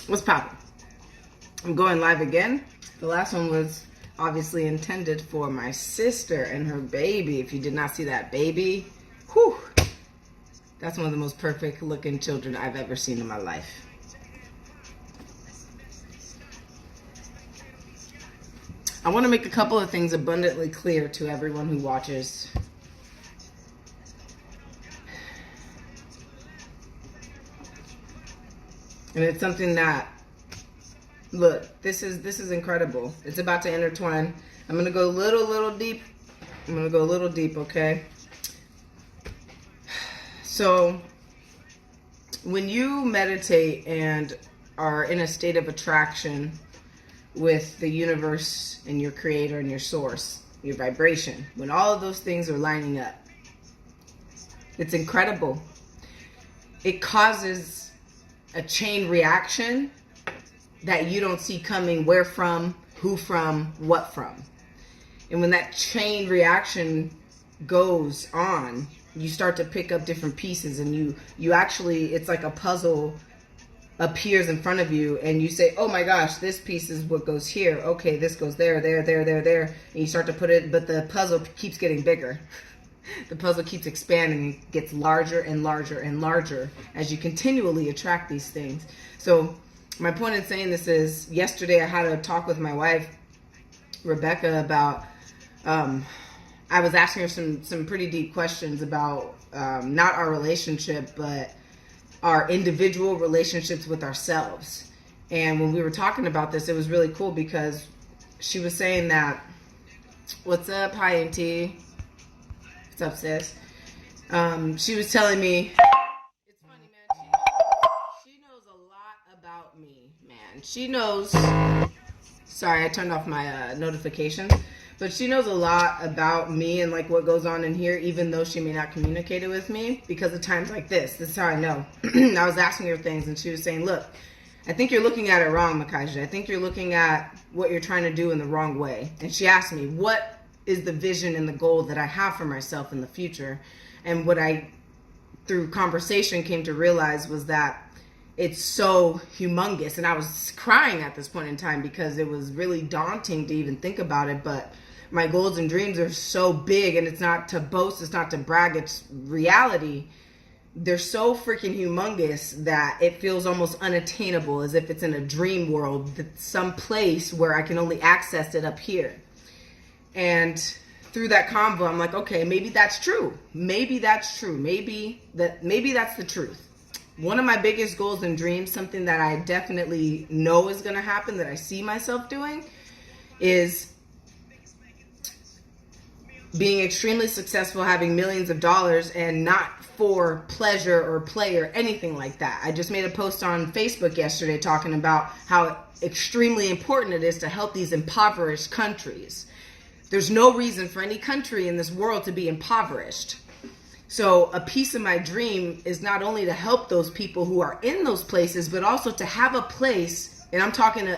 What's poppin'? I'm going live again. The last one was obviously intended for my sister and her baby. If you did not see that baby, whew, that's one of the most perfect looking children I've ever seen in my life. I want to make a couple of things abundantly clear to everyone who watches. And it's something that, look, this is incredible. It's about to intertwine. I'm going to go a little deep. I'm going to go a little deep, okay? So, when you meditate and are in a state of attraction with the universe and your creator and your source, your vibration, when all of those things are lining up, it's incredible. It causes a chain reaction that you don't see coming. Where from, who from, what from. And when that chain reaction goes on, you start to pick up different pieces, and you actually, it's like a puzzle appears in front of you, and you say, oh my gosh, this piece is what goes here. Okay, this goes there, there. And you start to put it, but the puzzle keeps getting bigger. The puzzle keeps expanding. It gets larger and larger and larger as you continually attract these things. So my point in saying this is, yesterday I had a talk with my wife, Rebecca, about, I was asking her some pretty deep questions about not our relationship, but our individual relationships with ourselves. And when we were talking about this, it was really cool because she was saying that, what's up, hi Auntie? What's up, sis? She was telling me, it's funny, man, she knows a lot about me, man. She knows, sorry, I turned off my notifications, but she knows a lot about me and like what goes on in here, even though she may not communicate it with me, because of times like this. This is how I know. I was asking her things, and she was saying, look, I think you're looking at it wrong, Makaiza. I think you're looking at what you're trying to do in the wrong way. And she asked me, what is the vision and the goal that I have for myself in the future? And what I, through conversation, came to realize was that it's so humongous. And I was crying at this point in time because it was really daunting to even think about it. But my goals and dreams are so big, and it's not to boast, it's not to brag, it's reality. They're so freaking humongous that it feels almost unattainable, as if it's in a dream world, that some place where I can only access it up here. And through that convo, I'm like, okay, maybe that's true. Maybe that's true. Maybe that's the truth. One of my biggest goals and dreams, something that I definitely know is going to happen, that I see myself doing, is being extremely successful, having millions of dollars, and not for pleasure or play or anything like that. I just made a post on Facebook yesterday talking about how extremely important it is to help these impoverished countries. There's no reason for any country in this world to be impoverished. So a piece of my dream is not only to help those people who are in those places, but also to have a place, and I'm talking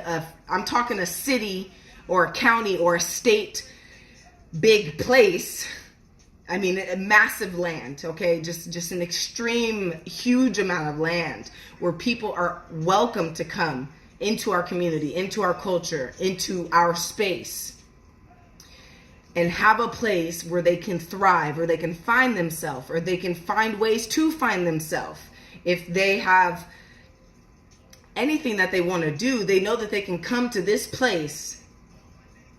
a city or a county or a state, big place. I mean, a massive land, okay? Just an extreme, huge amount of land where people are welcome to come into our community, into our culture, into our space, and have a place where they can thrive, or they can find themselves, or they can find ways to find themselves. If they have anything that they want to do, they know that they can come to this place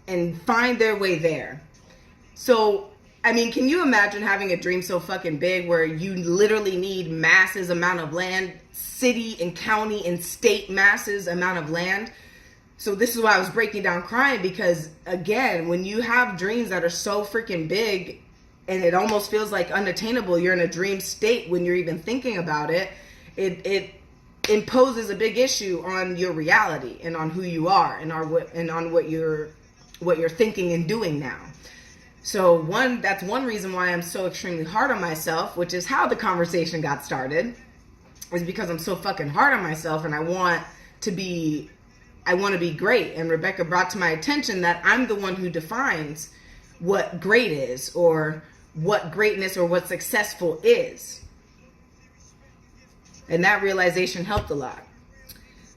and find their way there. So, I mean, can you imagine having a dream so fucking big where you literally need masses amount of land, city and county and state masses amount of land? So this is why I was breaking down crying, because again, when you have dreams that are so freaking big and it almost feels like unattainable, you're in a dream state when you're even thinking about it, it imposes a big issue on your reality and on who you are and on what you're thinking and doing now. So that's one reason why I'm so extremely hard on myself, which is how the conversation got started, is because I'm so fucking hard on myself, and I want to be great. And Rebecca brought to my attention that I'm the one who defines what great is, or what greatness or what successful is. And that realization helped a lot.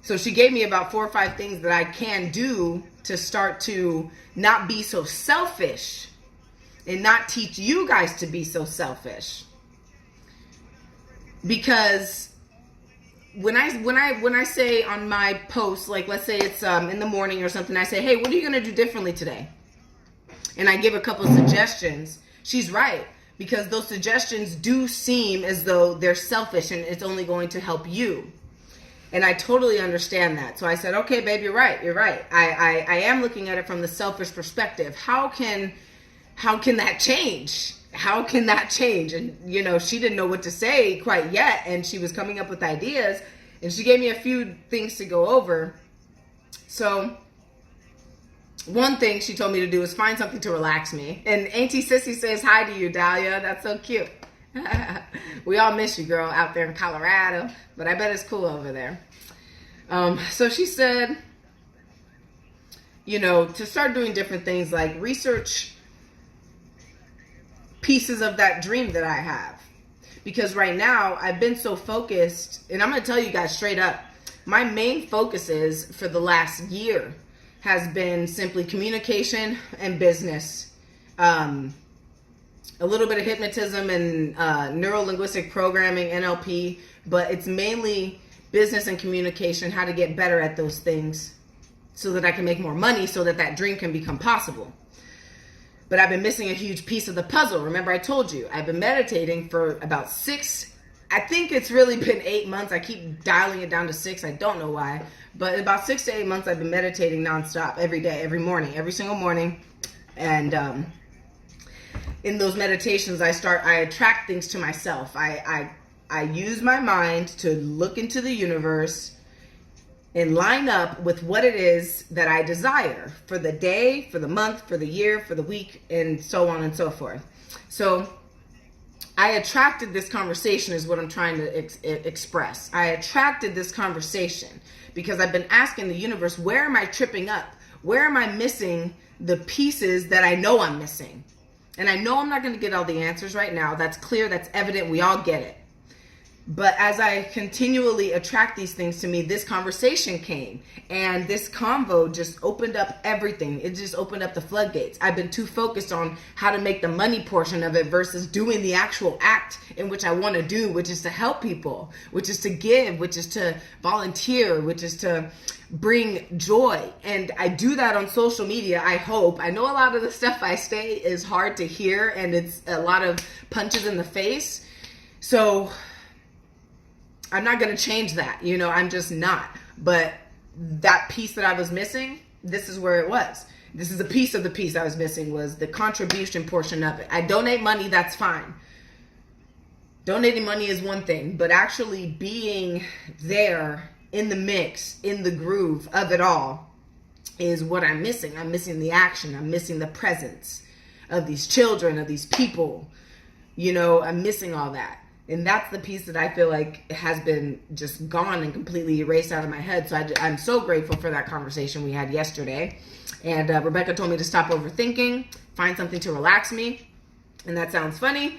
So she gave me about 4 or 5 things that I can do to start to not be so selfish and not teach you guys to be so selfish. Because when I say on my post, like let's say it's in the morning or something, I say, hey, what are you going to do differently today? And I give a couple of suggestions. She's right, because those suggestions do seem as though they're selfish and it's only going to help you. And I totally understand that. So I said, okay, babe, you're right. I am looking at it from the selfish perspective. How can that change? How can that change? And, she didn't know what to say quite yet. And she was coming up with ideas. And she gave me a few things to go over. So one thing she told me to do is find something to relax me. And Auntie Sissy says hi to you, Dahlia. That's so cute. We all miss you, girl, out there in Colorado. But I bet it's cool over there. So she said, to start doing different things like research pieces of that dream that I have. Because right now I've been so focused, and I'm going to tell you guys straight up, my main focuses for the last year has been simply communication and business. A little bit of hypnotism and neuro-linguistic programming, NLP, but it's mainly business and communication, how to get better at those things so that I can make more money so that that dream can become possible. But I've been missing a huge piece of the puzzle. Remember, I told you, I've been meditating for about 6, I think it's really been 8 months. I keep dialing it down to 6. I don't know why. But about 6 to 8 months, I've been meditating nonstop, every day, every morning, every single morning. And in those meditations, I attract things to myself. I use my mind to look into the universe and line up with what it is that I desire for the day, for the month, for the year, for the week, and so on and so forth. So I attracted this conversation is what I'm trying to express. I attracted this conversation because I've been asking the universe, where am I tripping up? Where am I missing the pieces that I know I'm missing? And I know I'm not going to get all the answers right now. That's clear. That's evident. We all get it. But as I continually attract these things to me, this conversation came, and this convo just opened up everything. It just opened up the floodgates. I've been too focused on how to make the money portion of it versus doing the actual act in which I want to do, which is to help people, which is to give, which is to volunteer, which is to bring joy. And I do that on social media, I hope. I know a lot of the stuff I say is hard to hear, and it's a lot of punches in the face. So I'm not going to change that. I'm just not. But that piece that I was missing, this is where it was. This is a piece of the piece I was missing, was the contribution portion of it. I donate money, that's fine. Donating money is one thing, but actually being there in the mix, in the groove of it all is what I'm missing. I'm missing the action. I'm missing the presence of these children, of these people. I'm missing all that. And that's the piece that I feel like has been just gone and completely erased out of my head. So I'm so grateful for that conversation we had yesterday. And Rebecca told me to stop overthinking, find something to relax me. And that sounds funny,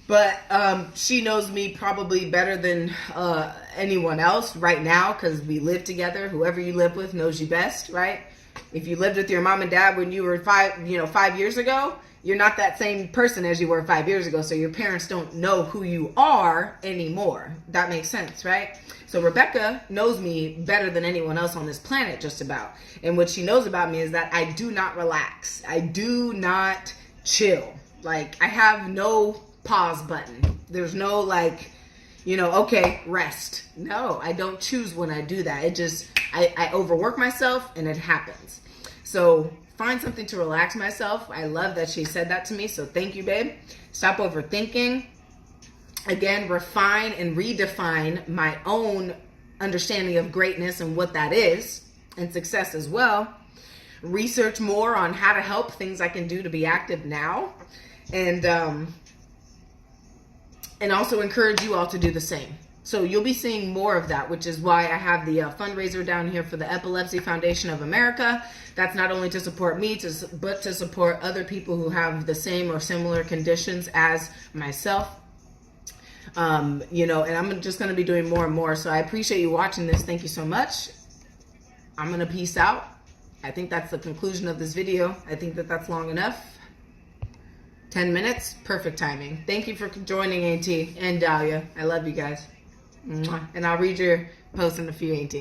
but she knows me probably better than anyone else right now, because we live together. Whoever you live with knows you best, right? If you lived with your mom and dad when you were 5 years ago, you're not that same person as you were 5 years ago. So your parents don't know who you are anymore. That makes sense, right? So Rebecca knows me better than anyone else on this planet, just about. And what she knows about me is that I do not relax. I do not chill. Like, I have no pause button. There's no okay, rest. No, I don't choose when I do that. It just, I overwork myself and it happens. So find something to relax myself. I love that she said that to me. So thank you, babe. Stop overthinking. Again, refine and redefine my own understanding of greatness and what that is, and success as well. Research more on how to help, things I can do to be active now. And also encourage you all to do the same. So you'll be seeing more of that, which is why I have the fundraiser down here for the Epilepsy Foundation of America. That's not only to support me, but to support other people who have the same or similar conditions as myself. You know, and I'm just going to be doing more and more. So I appreciate you watching this. Thank you so much. I'm going to peace out. I think that's the conclusion of this video. I think that that's long enough. 10 minutes, perfect timing. Thank you for joining, AT and Dahlia. I love you guys. Mwah. And I'll read your post in a few, AT.